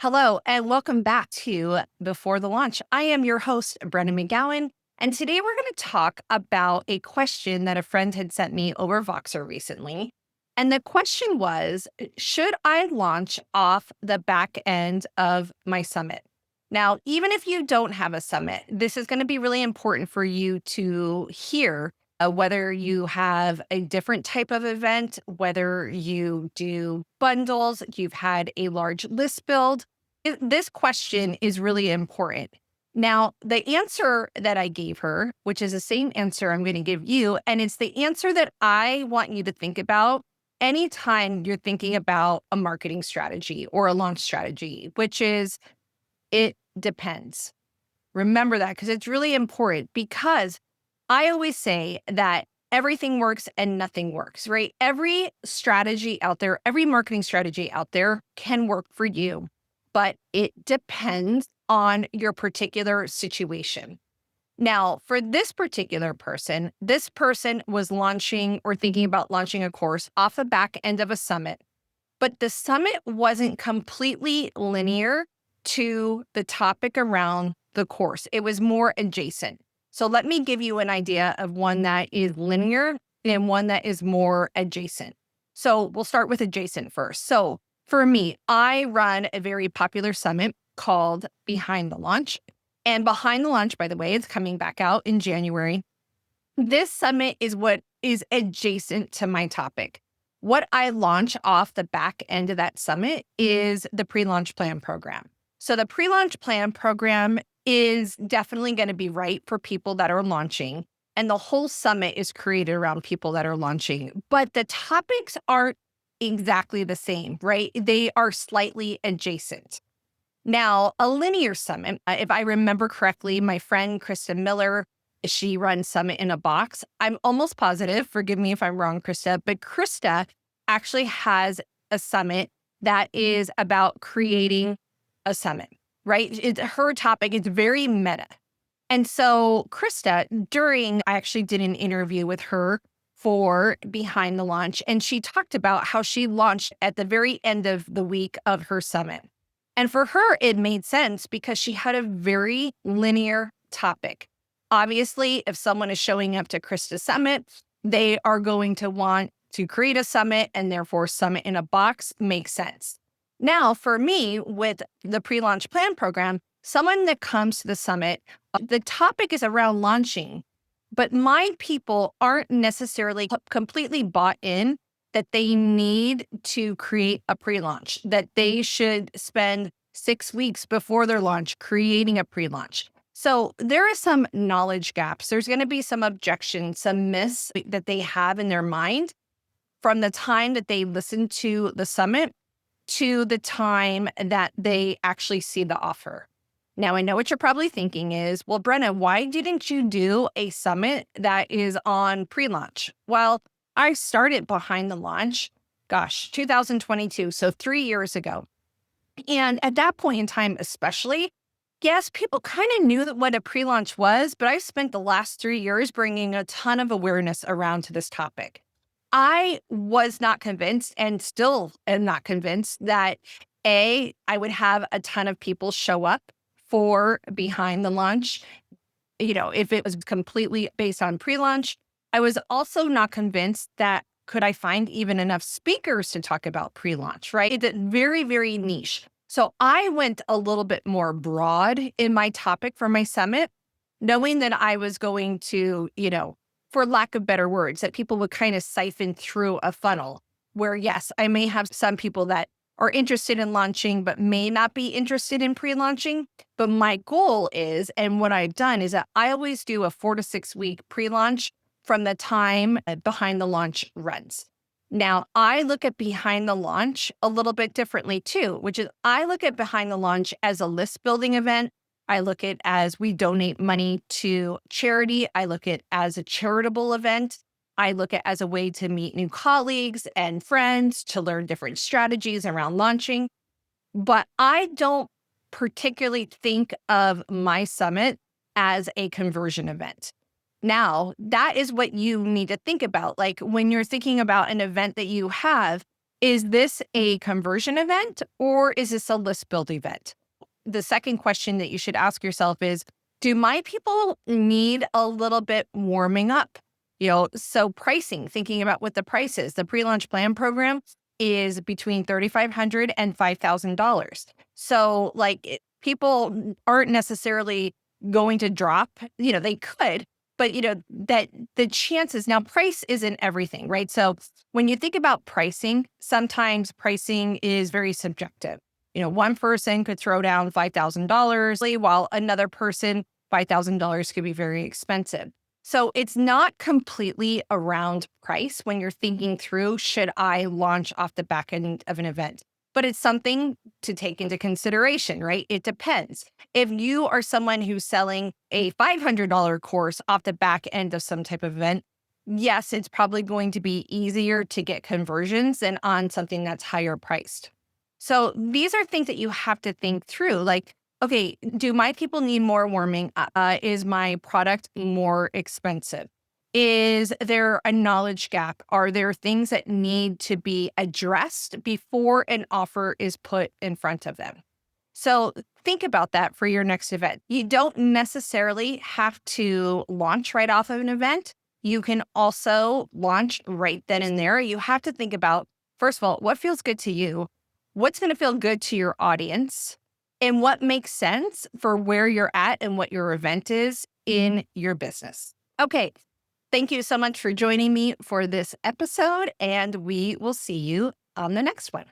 Hello, and welcome back to Before the Launch. I am your host, Brenna McGowan, and today we're going to talk about a question that a friend had sent me over Voxer recently. And the question was, should I launch off the back end of my summit? Now, even if you don't have a summit, this is going to be really important for you to hear whether you have a different type of event, whether you do bundles, you've had a large list build. This question is really important. Now, the answer that I gave her, which is the same answer I'm going to give you, and it's the answer that I want you to think about anytime you're thinking about a marketing strategy or a launch strategy, which is it depends. Remember that because it's really important because I always say that everything works and nothing works, right? Every strategy out there, every marketing strategy out there can work for you, but it depends on your particular situation. Now, for this person was launching or thinking about launching a course off the back end of a summit, but the summit wasn't completely linear to the topic around the course. It was more adjacent. So let me give you an idea of one that is linear and one that is more adjacent. So we'll start with adjacent first. So for me, I run a very popular summit called Behind the Launch. And Behind the Launch, by the way, it's coming back out in January. This summit is what is adjacent to my topic. What I launch off the back end of that summit is the pre-launch plan program. So the pre-launch plan program is definitely going to be right for people that are launching. And the whole summit is created around people that are launching. But the topics aren't exactly the same, right? They are slightly adjacent. Now, a linear summit, if I remember correctly, my friend Krista Miller, she runs Summit in a Box. I'm almost positive, forgive me if I'm wrong, Krista, but Krista actually has a summit that is about creating a summit, right? Her topic is very meta. And so Krista, I actually did an interview with her for Behind the Launch, and she talked about how she launched at the very end of the week of her summit. And for her, it made sense because she had a very linear topic. Obviously, if someone is showing up to Krista's summit, they are going to want to create a summit, and therefore Summit in a Box makes sense. Now, for me, with the pre-launch plan program, someone that comes to the summit, the topic is around launching, but my people aren't necessarily completely bought in that they need to create a pre-launch, that they should spend 6 weeks before their launch creating a pre-launch. So there are some knowledge gaps. There's going to be some objections, some myths that they have in their mind from the time that they listen to the summit to the time that they actually see the offer. Now, I know what you're probably thinking is, well, Brenna, why didn't you do a summit that is on pre-launch? Well, I started Behind the Launch, 2022, so 3 years ago. And at that point in time, especially, yes, people kind of knew what a pre-launch was, but I spent the last 3 years bringing a ton of awareness around to this topic. I was not convinced and still am not convinced that I would have a ton of people show up for Behind the Launch. If it was completely based on pre-launch. I was also not convinced that could I find even enough speakers to talk about pre-launch, right? It's very, very niche. So I went a little bit more broad in my topic for my summit, knowing that I was going to, for lack of better words, that people would kind of siphon through a funnel where, yes, I may have some people that are interested in launching, but may not be interested in pre-launching. But my goal is, and what I've done is that I always do a 4 to 6 week pre-launch from the time Behind the Launch runs. Now, I look at Behind the Launch a little bit differently too, which is I look at Behind the Launch as a list building event. I look at it as we donate money to charity. I look at it as a charitable event. I look at it as a way to meet new colleagues and friends, to learn different strategies around launching. But I don't particularly think of my summit as a conversion event. Now, that is what you need to think about. Like when you're thinking about an event that you have, Is this a conversion event or is this a list build event? The second question that you should ask yourself is, do my people need a little bit warming up? So pricing, thinking about what the price is, the pre-launch plan program is between $3,500 and $5,000. So people aren't necessarily going to drop, they could, but that the chances now price isn't everything, right? So when you think about pricing, sometimes pricing is very subjective. One person could throw down $5,000 while another person, $5,000 could be very expensive. So it's not completely around price when you're thinking through, should I launch off the back end of an event? But it's something to take into consideration, right? It depends. If you are someone who's selling a $500 course off the back end of some type of event, yes, it's probably going to be easier to get conversions than on something that's higher priced. So these are things that you have to think through. Like, okay, do my people need more warming up? Is my product more expensive? Is there a knowledge gap? Are there things that need to be addressed before an offer is put in front of them? So think about that for your next event. You don't necessarily have to launch right off of an event. You can also launch right then and there. You have to think about, first of all, what feels good to you? What's going to feel good to your audience? And what makes sense for where you're at and what your event is in your business. Okay. Thank you so much for joining me for this episode, and we will see you on the next one.